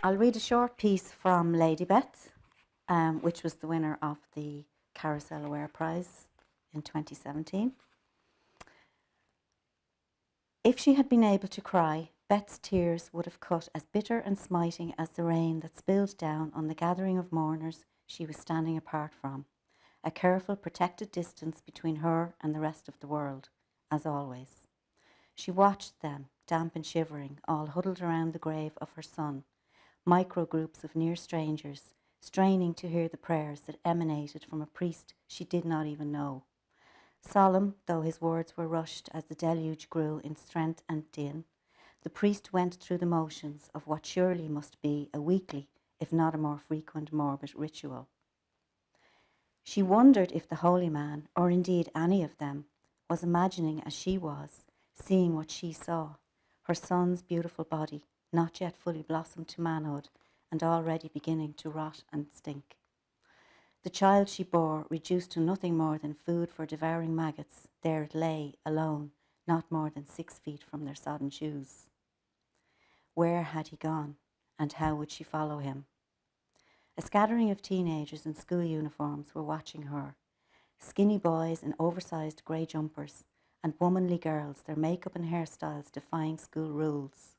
I'll read a short piece from Lady Beth, which was the winner of the Carousel Aware Prize in 2017. If she had been able to cry, Beth's tears would have cut as bitter and smiting as the rain that spilled down on the gathering of mourners she was standing apart from, a careful, protected distance between her and the rest of the world, as always. She watched them, damp and shivering, all huddled around the grave of her son, micro-groups of near strangers, straining to hear the prayers that emanated from a priest she did not even know. Solemn, though his words were rushed as the deluge grew in strength and din, the priest went through the motions of what surely must be a weekly, if not a more frequent, morbid ritual. She wondered if the holy man, or indeed any of them, was imagining as she was, seeing what she saw, her son's beautiful body, not yet fully blossomed to manhood, and already beginning to rot and stink. The child she bore, reduced to nothing more than food for devouring maggots, there it lay, alone, not more than 6 feet from their sodden shoes. Where had he gone, and how would she follow him? A scattering of teenagers in school uniforms were watching her, skinny boys in oversized grey jumpers, and womanly girls, their makeup and hairstyles defying school rules.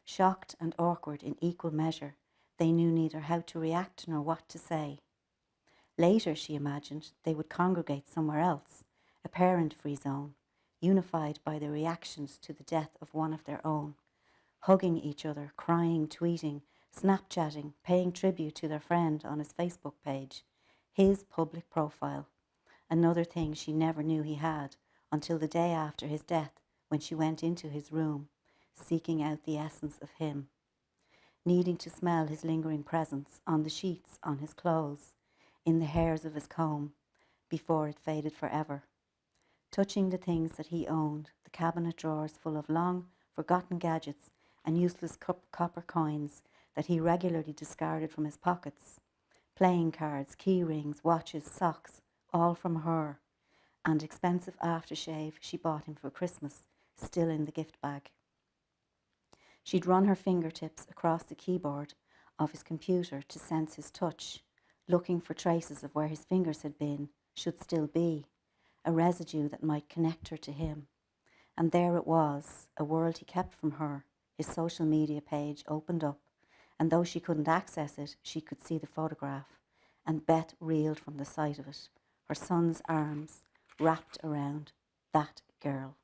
Shocked and awkward in equal measure, they knew neither how to react nor what to say. Later, she imagined, they would congregate somewhere else, a parent-free zone, unified by their reactions to the death of one of their own, hugging each other, crying, tweeting, Snapchatting, paying tribute to their friend on his Facebook page, his public profile, another thing she never knew he had until the day after his death, when she went into his room, seeking out the essence of him, needing to smell his lingering presence on the sheets, on his clothes, in the hairs of his comb, before it faded forever. Touching the things that he owned, the cabinet drawers full of long, forgotten gadgets and useless copper coins that he regularly discarded from his pockets, playing cards, key rings, watches, socks, all from her, and expensive aftershave she bought him for Christmas, still in the gift bag. She'd run her fingertips across the keyboard of his computer to sense his touch, looking for traces of where his fingers had been, should still be, a residue that might connect her to him. And there it was, a world he kept from her, his social media page opened up, and though she couldn't access it, she could see the photograph, and Beth reeled from the sight of it, her son's arms wrapped around that girl.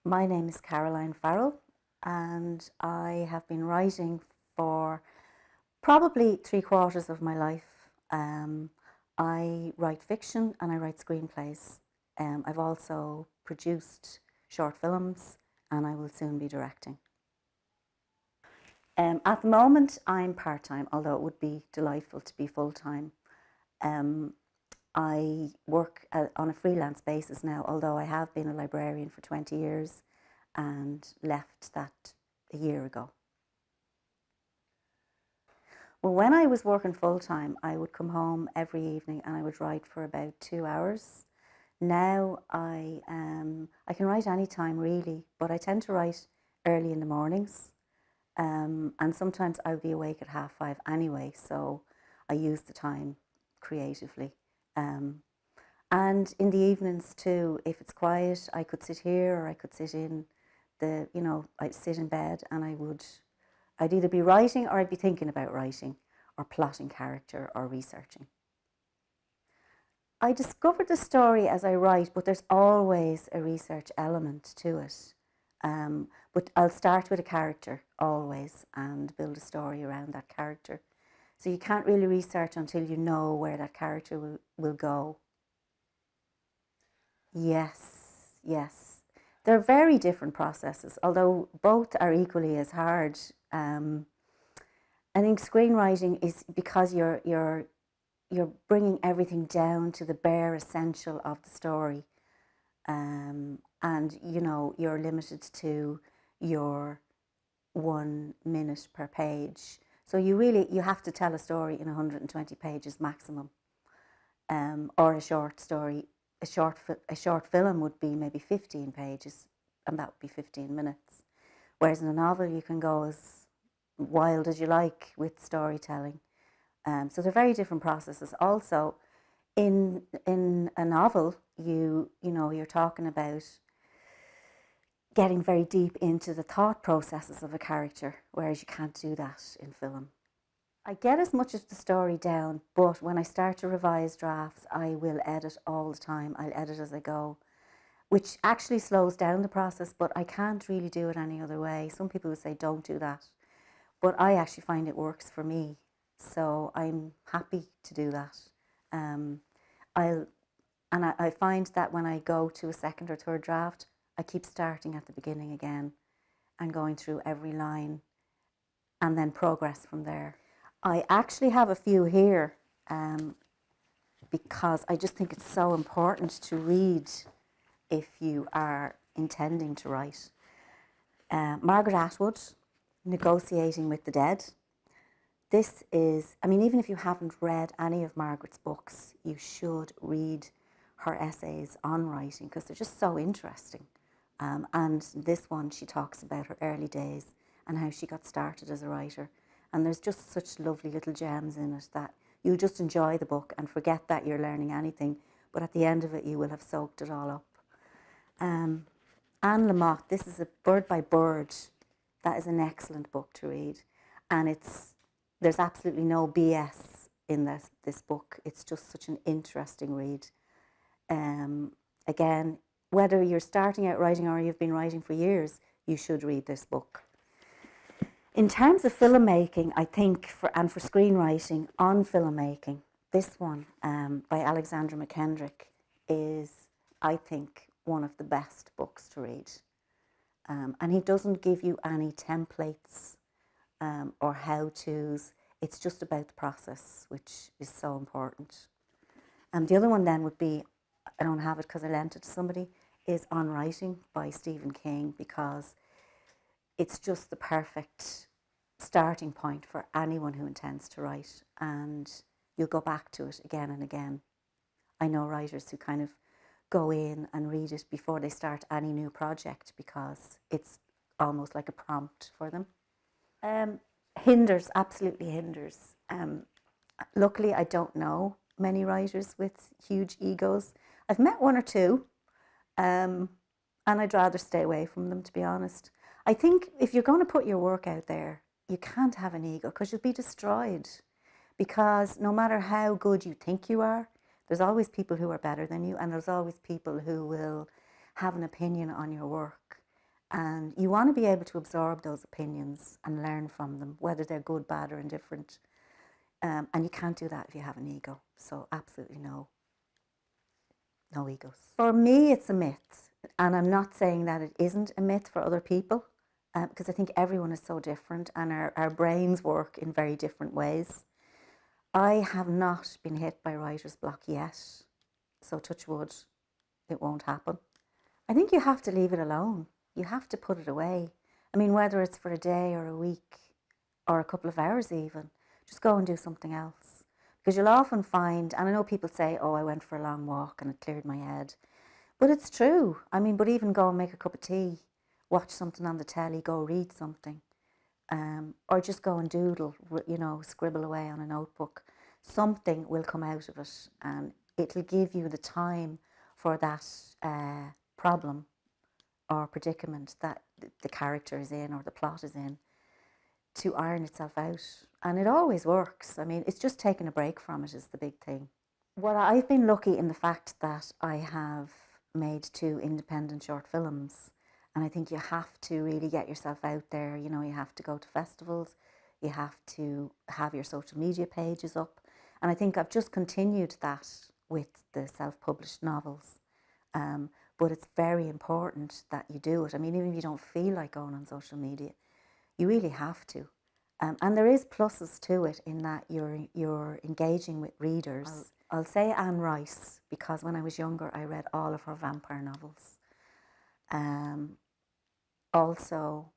My name is Farrell, and I have been writing for probably 3/4 of my life. I write fiction and I write screenplays. I've also produced short films and I will soon be directing. At the moment I'm part-time, although it would be delightful to be full-time. I work on a freelance basis now, although I have been a librarian for 20 years and left that a year ago. Well, when I was working full-time, I would come home every evening and I would write for about 2 hours. Now I can write any time really, but I tend to write early in the mornings, and sometimes I'll be awake at 5:30 anyway, so I use the time creatively. And in the evenings too, if it's quiet, I could sit here or I could sit in I'd sit in bed and I'd either be writing or I'd be thinking about writing or plotting character or researching. I discover the story as I write, but there's always a research element to it. But I'll start with a character always and build a story around that character. So you can't really research until you know where that character will go. Yes, yes. They're very different processes, although both are equally as hard. I think screenwriting is because you're bringing everything down to the bare essential of the story, and you're limited to your 1 minute per page. So you have to tell a story in 120 pages maximum, or a short story. A short film would be maybe 15 pages, and that would be 15 minutes. Whereas in a novel, you can go as wild as you like with storytelling. So they're very different processes. Also, in a novel, you're talking about getting very deep into the thought processes of a character, whereas you can't do that in film. I get as much of the story down, but when I start to revise drafts, I will edit all the time. I'll edit as I go, which actually slows down the process, but I can't really do it any other way. Some people would say, don't do that. But I actually find it works for me. So I'm happy to do that. I find that when I go to a second or third draft, I keep starting at the beginning again and going through every line and then progress from there. I actually have a few here because I just think it's so important to read if you are intending to write. Margaret Atwood, Negotiating with the Dead. This is, I mean, even if you haven't read any of Margaret's books, you should read her essays on writing because they're just so interesting. And this one, she talks about her early days and how she got started as a writer. And there's just such lovely little gems in it that you'll just enjoy the book and forget that you're learning anything. But at the end of it, you will have soaked it all up. Anne Lamott, this is a Bird by Bird. That is an excellent book to read. And there's absolutely no BS in this book. It's just such an interesting read. Again, whether you're starting out writing or you've been writing for years, you should read this book. In terms of filmmaking, I think, for screenwriting on filmmaking, this one by Alexandra McKendrick is, I think, one of the best books to read. And he doesn't give you any templates or how-tos. It's just about the process, which is so important. The other one then would be, I don't have it because I lent it to somebody, is On Writing by Stephen King, because it's just the perfect starting point for anyone who intends to write, and you'll go back to it again and again. I know writers who kind of go in and read it before they start any new project because it's almost like a prompt for them. Absolutely hinders. Luckily, I don't know many writers with huge egos. I've met one or two, and I'd rather stay away from them, to be honest. I think if you're going to put your work out there, you can't have an ego because you'll be destroyed. Because no matter how good you think you are, there's always people who are better than you, and there's always people who will have an opinion on your work. And you want to be able to absorb those opinions and learn from them, whether they're good, bad, or indifferent. And you can't do that if you have an ego. So absolutely no egos. For me, it's a myth. And I'm not saying that it isn't a myth for other people, because I think everyone is so different and our brains work in very different ways. I have not been hit by writer's block yet, so touch wood, it won't happen. I think you have to leave it alone. You have to put it away. I mean, whether it's for a day or a week or a couple of hours even, just go and do something else. Because you'll often find, and I know people say, oh, I went for a long walk and it cleared my head. But it's true. I mean, but even go and make a cup of tea, watch something on the telly, go read something. Or just go and doodle, scribble away on a notebook. Something will come out of it and it'll give you the time for that problem or predicament that the character is in or the plot is in to iron itself out. And it always works. I mean, it's just taking a break from it is the big thing. Well, I've been lucky in the fact that I have made 2 independent short films. And I think you have to really get yourself out there. You have to go to festivals. You have to have your social media pages up. And I think I've just continued that with the self-published novels. But it's very important that you do it. I mean, even if you don't feel like going on social media, you really have to. And there is pluses to it in that you're engaging with readers. I'll say Anne Rice, because when I was younger, I read all of her vampire novels. Also,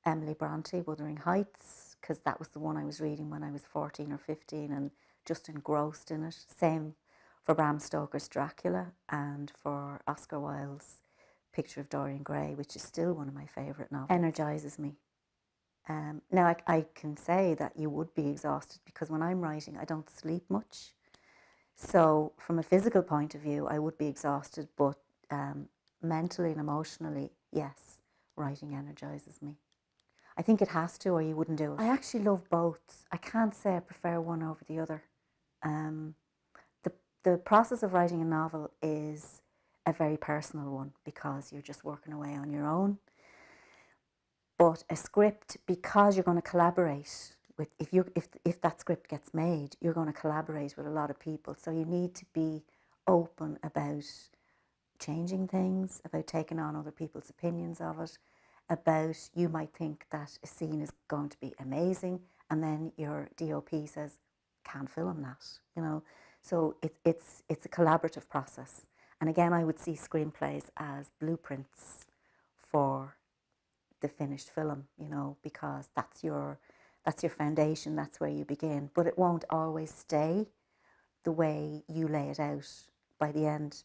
Emily Bronte, Wuthering Heights, because that was the one I was reading when I was 14 or 15 and just engrossed in it. Same for Bram Stoker's Dracula and for Oscar Wilde's Picture of Dorian Gray, which is still one of my favourite novels, energises me. Now, I can say that you would be exhausted because when I'm writing, I don't sleep much. So from a physical point of view, I would be exhausted, but mentally and emotionally, yes, writing energises me. I think it has to, or you wouldn't do it. I actually love both. I can't say I prefer one over the other. The process of writing a novel is a very personal one because you're just working away on your own. But a script, because you're going to collaborate with, if that script gets made, you're going to collaborate with a lot of people. So you need to be open about changing things, about taking on other people's opinions of it, about you might think that a scene is going to be amazing, and then your DOP says, can't film that, you know. So it's a collaborative process. And again, I would see screenplays as blueprints for the finished film, you know, because that's your foundation, that's where you begin. But it won't always stay the way you lay it out. By the end,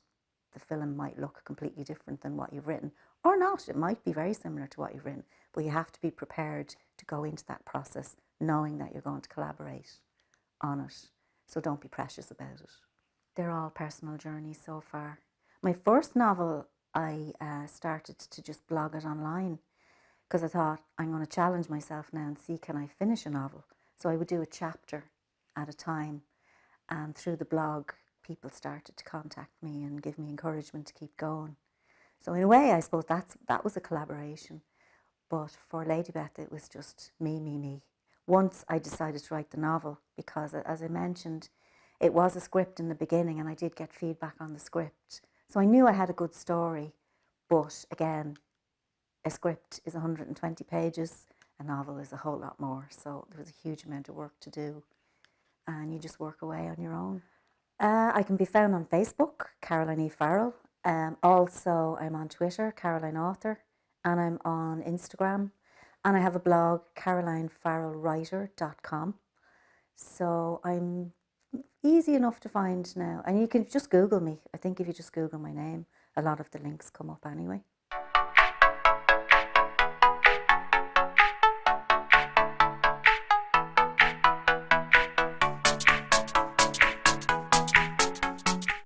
the film might look completely different than what you've written, or not. It might be very similar to what you've written, but you have to be prepared to go into that process knowing that you're going to collaborate on it. So don't be precious about it. They're all personal journeys so far. My first novel, I started to just blog it online because I thought, I'm going to challenge myself now and see, can I finish a novel? So I would do a chapter at a time, and through the blog, people started to contact me and give me encouragement to keep going. So in a way, I suppose that was a collaboration. But for Lady Beth, it was just me. Once I decided to write the novel, because as I mentioned, it was a script in the beginning and I did get feedback on the script. So I knew I had a good story, but again, a script is 120 pages, a novel is a whole lot more. So there was a huge amount of work to do, and you just work away on your own. I can be found on Facebook, Caroline E. Farrell. Also, I'm on Twitter, Caroline Author, and I'm on Instagram. And I have a blog, carolinefarrellwriter.com. So I'm easy enough to find now. And you can just Google me. I think if you just Google my name, a lot of the links come up anyway.